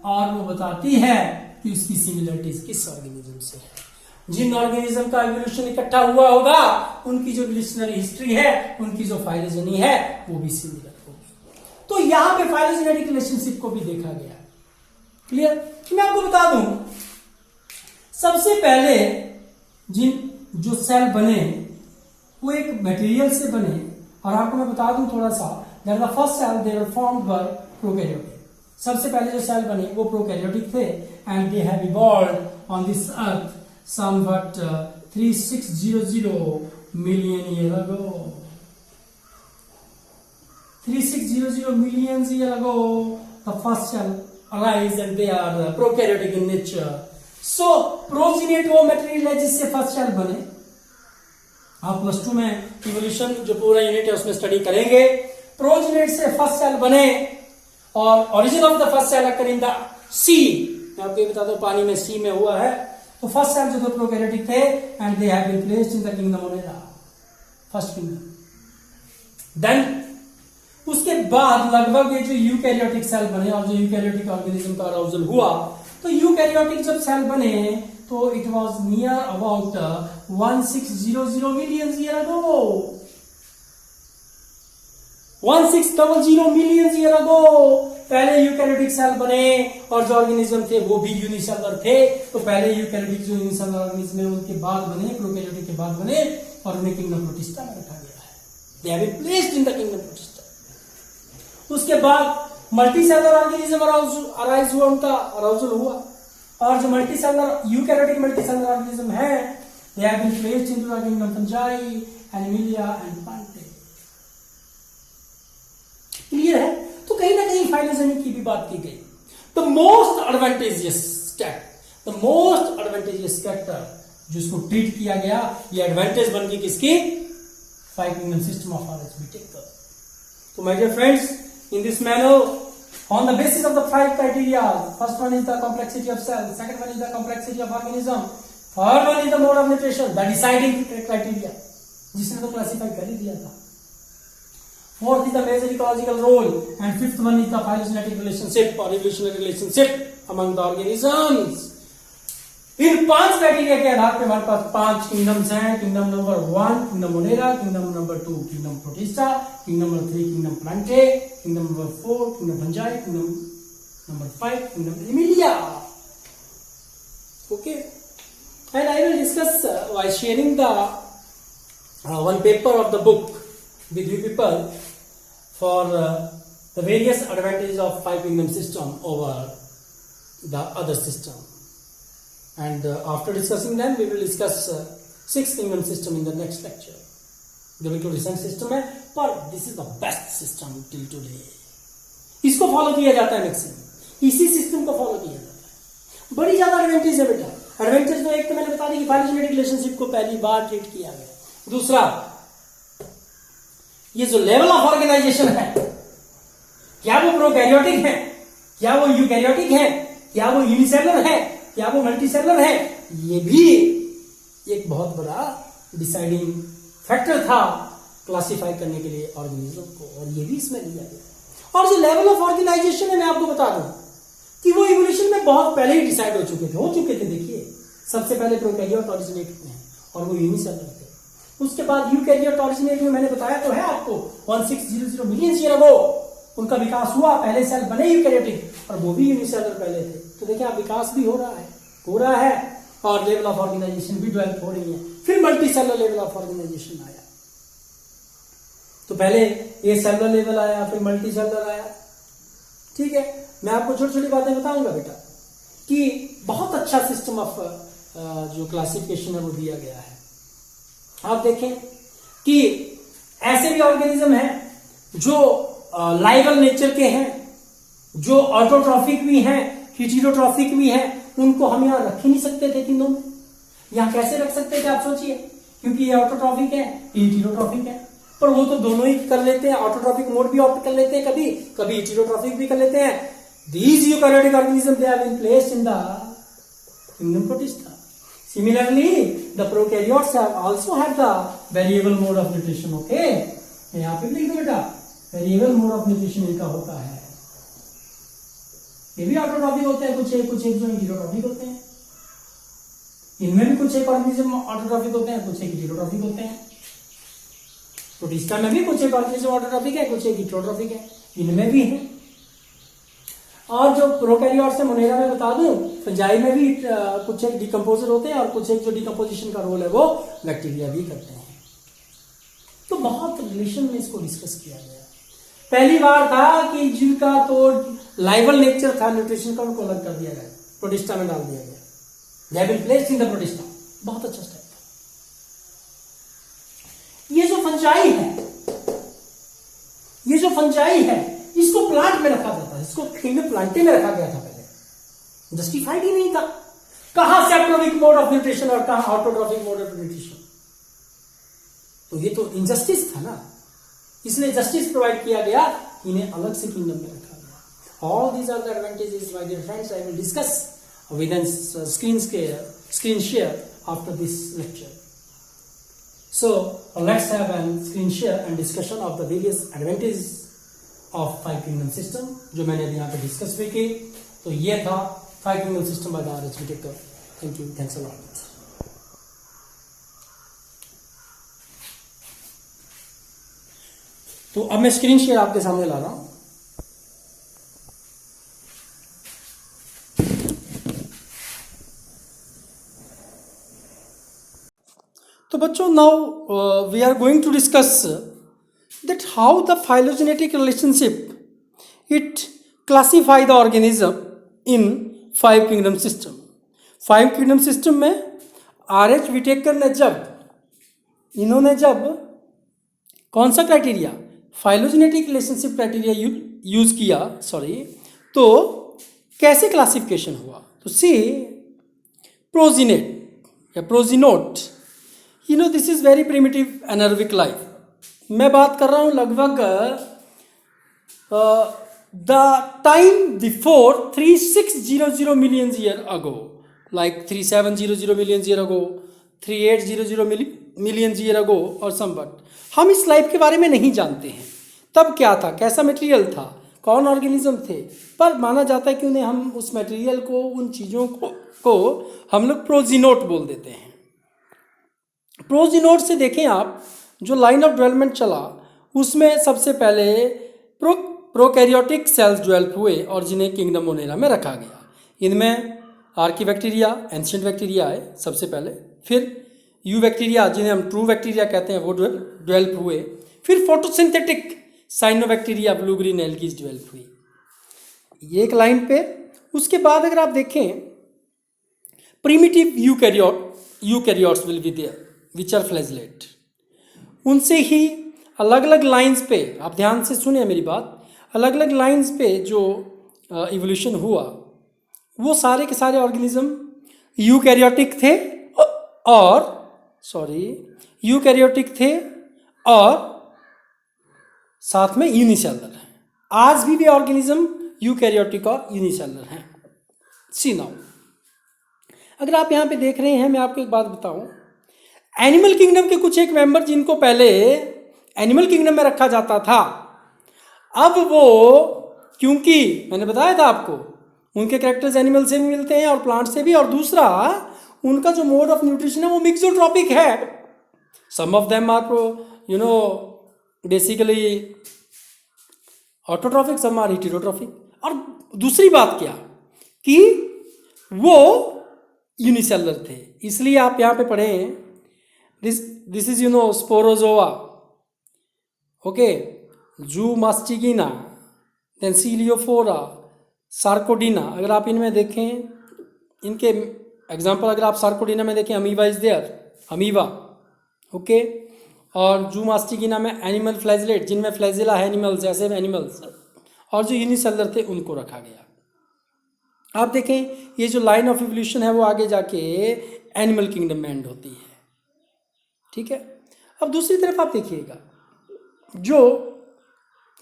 और वो बताती है कि उसकी सिमिलरिटीज किस ऑर्गेनिज्म से है। जिन ऑर्गेनिज्म का इवोल्यूशन इकट्ठा हुआ होगा उनकी जो इवोल्यूशनरी हिस्ट्री है, उनकी जो फाइलोजेनी है वो भी सिमिलर होगी। तो यहां पे फाइलोजेनेटिक रिलेशनशिप को भी देखा गया। क्लियर? मैं आपको बता दूं, सबसे पहले जो सेल बने वो एक मटेरियल से बने, और आपको मैं बता दूं थोड़ा सा, that the first cell they were formed by prokaryotic. सबसे पहले जो सेल बने वो प्रोकैरियोटिक थे, and they have evolved on this earth somewhat 3600 million year ago. 3600 million year ago the first cell arise and they are prokaryotic in nature. So progenate वो material है जिससे first cell बने। आप plus 2 में evolution जो पूरा unit है उसमें स्टडी करेंगे। प्रोजेनेट से फर्स्ट सेल बने, और origin of the first cell occur in the sea. मैं आपको ये बता दूं पानी में, सी में हुआ है। तो फर्स्ट सेल जो थे प्रोकैरियोटिक थे, and they have been placed in the kingdom Monera, first kingdom. Then उसके बाद लगभग ये जो यूकैरियोटिक सेल बने, और जो यूकैरियोटिक ऑर्गेनिज्म का अराउजल हुआ, तो यूकैरियोटिक जब सेल बने तो it was near about 1600 million year ago. 1600 million year अगो पहले यूकैरियोटिक सेल बने, और जो ऑर्गेनिज्म थे वो भी यूनिसेलुलर थे। तो पहले यूकैरियोटिक जो यूनिसेलुलर ऑर्गेनिज्म है उनके बाद बने, प्रोकैरियोटिक के बाद बने, और उन्हें किंगडम प्रोटिस्टा में रखा गया है। They have been placed in the kingdom protista. उसके बाद मल्टीसेलुलर ऑर्गेनिज्म अराइज हुआ, उनका अराउजल हुआ, और जो मल्टीसेलुलर यूकैरियोटिक मल्टीसेलुलर ऑर्गेनिज्म है they have been placed into the kingdom fungi, animalia and plantae. Clear है? तो कहीं ना कहीं फाइलोजेनी की भी बात की गई। The most advantageous step, the most advantageous factor जिसको ट्रीट किया गया, ये एडवांटेज बन गई किसकी? 5 kingdom system of RH Whittaker. तो my dear friends, in this manner, on the basis of the 5 criteria, first one is the complexity of cell, second one is the complexity of organism, third one is the mode of nutrition, the deciding criteria जिसने तो classify कर ही दिया था, fourth is the major ecological role, and fifth one is the phylogenetic relationship or evolutionary relationship among the organisms. In 5 criteria के आधार पे हमारे पास 5 kingdoms हैं। Kingdom number 1 kingdom Monera, kingdom number 2 kingdom protista, kingdom number 3 kingdom Plantae, kingdom number 4 kingdom fungi, kingdom number 5 kingdom Emilia. Okay, and I will discuss while sharing the one paper of the book with you people for the various advantages of 5 kingdom system over the other system. And after discussing them, we will discuss 6 kingdom system in the next lecture. जो बिल्कुल recent system है, पर this is the best system till today. इसको follow किया जाता है maximum, इसी system को फॉलो किया जाता है। बड़ी ज्यादा एडवांटेज है बेटा। एडवांटेज तो एक तो मैंने बता दी कि फाइलोजेनेटिक रिलेशनशिप को पहली बार ट्रीट किया गया। दूसरा, ये जो लेवल ऑफ ऑर्गेनाइजेशन है, क्या वो प्रोकैरियोटिक है, क्या वो यूकैरियोटिक है, क्या वो यूनिसेलुलर है, क्या वो मल्टीसेलुलर है, ये भी एक बहुत बड़ा डिसाइडिंग फैक्टर था क्लासिफाई करने के लिए ऑर्गेनिज्म को, और ये भी इसमें लिया गया। और जो लेवल ऑफ ऑर्गेनाइजेशन है, मैं आपको बता दूं कि वो इवोल्यूशन में बहुत पहले ही डिसाइड हो चुके थे। देखिए, सबसे पहले प्रोकैरियोट ओरिजिनेट हुए हैं और वो यूनिसेलुलर थे। उसके बाद यूकैरियोट ओरिजिनेट हुए, मैंने बताया तो है आपको, 1600 मिलियन ईयर अगो उनका विकास हुआ। पहले सेल बने यूकैरियोटिक और वो भी यूनिसेलुलर पहले थे। तो देखिए, अब विकास भी हो रहा है और लेवल ऑफ ऑर्गेनाइजेशन भी डेवलप हो रही है। फिर multi cellular level of organisation आया। तो पहले ये सेलुलर लेवल आया, फिर मल्टी सेलुलर आया। ठीक है, मैं आपको छोटी छोटी बातें बताऊंगा बेटा कि बहुत अच्छा सिस्टम ऑफ जो क्लासिफिकेशन है वो दिया गया है। आप देखें कि ऐसे भी ऑर्गेनिज्म हैं जो लाइवल नेचर के हैं, जो ऑटोट्रॉफिक भी हैं, हिटेरोट्रॉफिक भी हैं। उनको हम यहां रख ही नहीं सकते थे तीनों में। यहां कैसे रख सकते थे आप सोचिए, क्योंकि ये ऑटोट्रॉफिक है, हिटेरोट्रॉफिक है। पर वो तो दोनों ही कर लेते हैं, ऑटोट्रॉफिक मोड भी ऑप्ट कर लेते हैं, कभी कभी हिटेरोट्रॉफिक भी कर लेते हैं। These eukaryotic organisms, they have been placed in the kingdom protista. Similarly, the prokaryotes have also had the variable mode of nutrition. Okay, यहाँ पे लिख दो बेटा, variable mode of nutrition इनका होता है। ये भी ऑटोट्रॉफिक होते हैं, कुछ एक जो हिटेरोट्रॉफिक होते हैं। इनमें भी कुछ एक ऑर्गेनिज्म ऑटोट्रॉफिक होते हैं, कुछ एक हिटेरोट्रॉफिक होते हैं। प्रोटिस्टा में भी कुछ एक ऑर्गेनिज्म ऑटोट्रॉफिक है, कुछ एक हिटेरोट्रॉफिक है, इनमें भी है। और जो प्रोकैरियोट्स है, मोनेरा में बता दूं, फंजाई में भी कुछ एक डिकम्पोजर होते हैं और कुछ एक जो डिकम्पोजिशन का रोल है वो बैक्टीरिया भी करते हैं। तो बहुत रिलेशन में इसको डिस्कस किया गया। पहली बार था कि जिनका तो लाइवल नेचर था न्यूट्रिशन का, उनको अलग कर दिया गया, प्रोटिस्टा में डाल दिया गया। They have been placed in the protista. बहुत अच्छा स्टेप था। ये जो फंजाई है, इसको प्लांट में रखा जाता है, इसको किंगडम प्लांटे में रखा गया था पहले। जस्टिफाइड ही नहीं था। कहां सेप्टोमिक मोड ऑफ न्यूट्रिशन और कहां ऑटोट्रॉफिक मोड ऑफ न्यूट्रिशन। तो ये तो इनजस्टिस था ना, इसलिए जस्टिस प्रोवाइड किया गया, इन्हें अलग से किंगडम में रखा गया। All these are the advantages my dear friends. I will discuss with an screen share after this lecture. So let's have an screen share and discussion of the various advantages of 5 kingdom system, जो मैंने अभी यहाँ पे discuss भी की। तो ये था 5 kingdom system by the R H. Whittaker. Thank you, thanks a lot. तो अब मैं स्क्रीन शेयर आपके सामने ला रहा हूं। तो बच्चों, now we are going to discuss that how the phylogenetic relationship it classify the organism in 5 kingdom system. 5 kingdom system में R.H. व्हिटेकर ने इन्होंने जब कौन सा criteria, phylogenetic relationship criteria use किया, तो कैसे क्लासिफिकेशन हुआ। तो सी प्रोजिनेट या progenote, this is very primitive anaerobic life. मैं बात कर रहा हूं लगभग the time before 3600 million year ago, like 3700 million year ago, 3800 million year ago और समवट। हम इस लाइफ के बारे में नहीं जानते हैं तब क्या था, कैसा मटेरियल था, कौन ऑर्गेनिज्म थे, पर माना जाता है कि उन्हें हम उस मटेरियल को, उन चीज़ों को हम लोग प्रोजीनोट बोल देते हैं। प्रोजीनोट से देखें आप, जो लाइन ऑफ डेवलपमेंट चला उसमें सबसे पहले प्रोकैरियोटिक सेल्स डेवलप हुए और जिन्हें किंगडम मोनेरा में रखा गया। इनमें आर्कीबैक्टीरिया, एंशिएंट बैक्टीरिया है सबसे पहले, फिर यू बैक्टीरिया जिन्हें हम ट्रू बैक्टीरिया कहते हैं वो डेवलप हुए, फिर photosynthetic cyanobacteria, blue green algae develop हुई, ये एक लाइन पे। उसके बाद अगर आप देखें, primitive eukaryotes will be there which are flagellate. उनसे ही अलग अलग लाइंस पे, आप ध्यान से सुनिए मेरी बात, अलग अलग लाइंस पे जो इवोल्यूशन हुआ वो सारे के सारे ऑर्गेनिज्म यूकैरियोटिक थे और यूकैरियोटिक थे और साथ में यूनिसेलुलर हैं। आज भी ऑर्गेनिज्म यूकैरियोटिक और यूनिसेलुलर हैं। सी नाउ, अगर आप यहाँ पे देख रहे हैं, मैं आपको एक बात बताऊं, एनिमल किंगडम के कुछ एक मेंबर जिनको पहले एनिमल किंगडम में रखा जाता था, अब वो, क्योंकि मैंने बताया था आपको उनके कैरेक्टर्स एनिमल से भी मिलते हैं और प्लांट से भी, और दूसरा उनका जो मोड ऑफ न्यूट्रिशन है वो मिक्सोट्रॉपिक है। Some of them are basically autotrophic, some are heterotrophic. और दूसरी बात क्या कि वो यूनिसेलुलर थे, इसलिए आप यहाँ पे पढ़ें, दिस इज स्पोरोजोआ, ओके, जू मास्टिगिना, देन सीलियोफोरा, सार्कोडिना। अगर आप इनमें देखें, इनके एग्जाम्पल अगर आप सार्कोडिना में देखें, amoeba is there, amoeba, okay, और जू मास्टिगिना में एनिमल फ्लैजलेट, जिनमें फ्लैजिला है एनिमल्स, ऐसे एनिमल्स, और जो यूनिसेलुलर थे उनको रखा गया। आप देखें ये जो लाइन ऑफ इवोल्यूशन है वो आगे जाके एनिमल किंगडम में एंड होती है, ठीक है। अब दूसरी तरफ आप देखिएगा, जो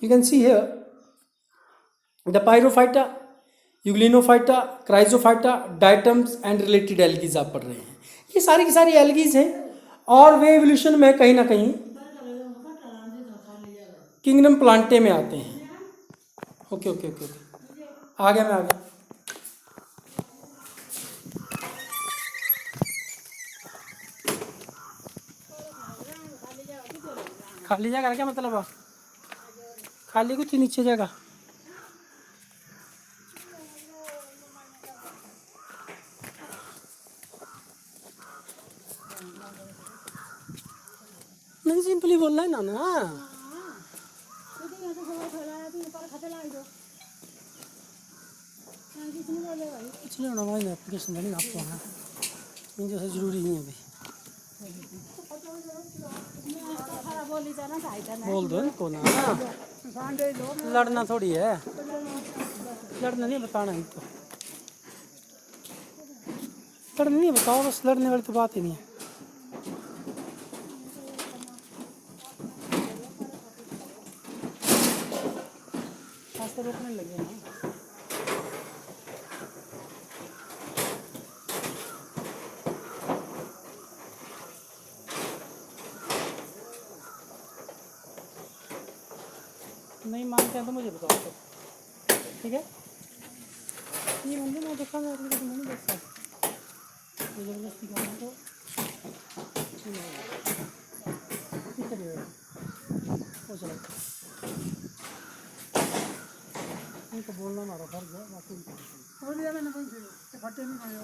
you can see here the pyrrophyta, euglenophyta, chrysophyta, diatoms and related algae आप पढ़ रहे हैं। ये सारी की सारी एल्गीज हैं और वे इवोल्यूशन में कहीं ना कहीं किंगडम प्लांटे में आते हैं। ओके ओके ओके ओके, आ गया, मैं आ गया। खाली जगह क्या मतलब है? खाली कुछ नीचे जगह नहीं, सिंपली बोलना है ना। कुछ नहीं होना भाई, एप्लीकेशन नहीं आपको आना, ये जैसे जरूरी नहीं है भाई। बोल दो इनको ना, लड़ना थोड़ी है, लड़ना नहीं, बताना इनको, लड़ना नहीं, बताओ बस, लड़ने वाली तो बात ही नहीं है। रास्ते रोकने लगे ना, नहीं मानते हैं तो मुझे बताओ तो, ठीक है। ये मंदिर मैं देखा, मैं एप्लीकेशन नहीं देख सकता, जबरदस्ती करना तो वो चलो, इनको बोलना हमारा फर्ज है, बाकी मैंने फटे नहीं खाए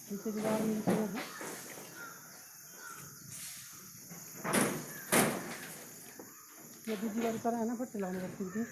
पीछे दीवार में है। ये दूसरी बार करा है ना, फटे लाने रखती थी।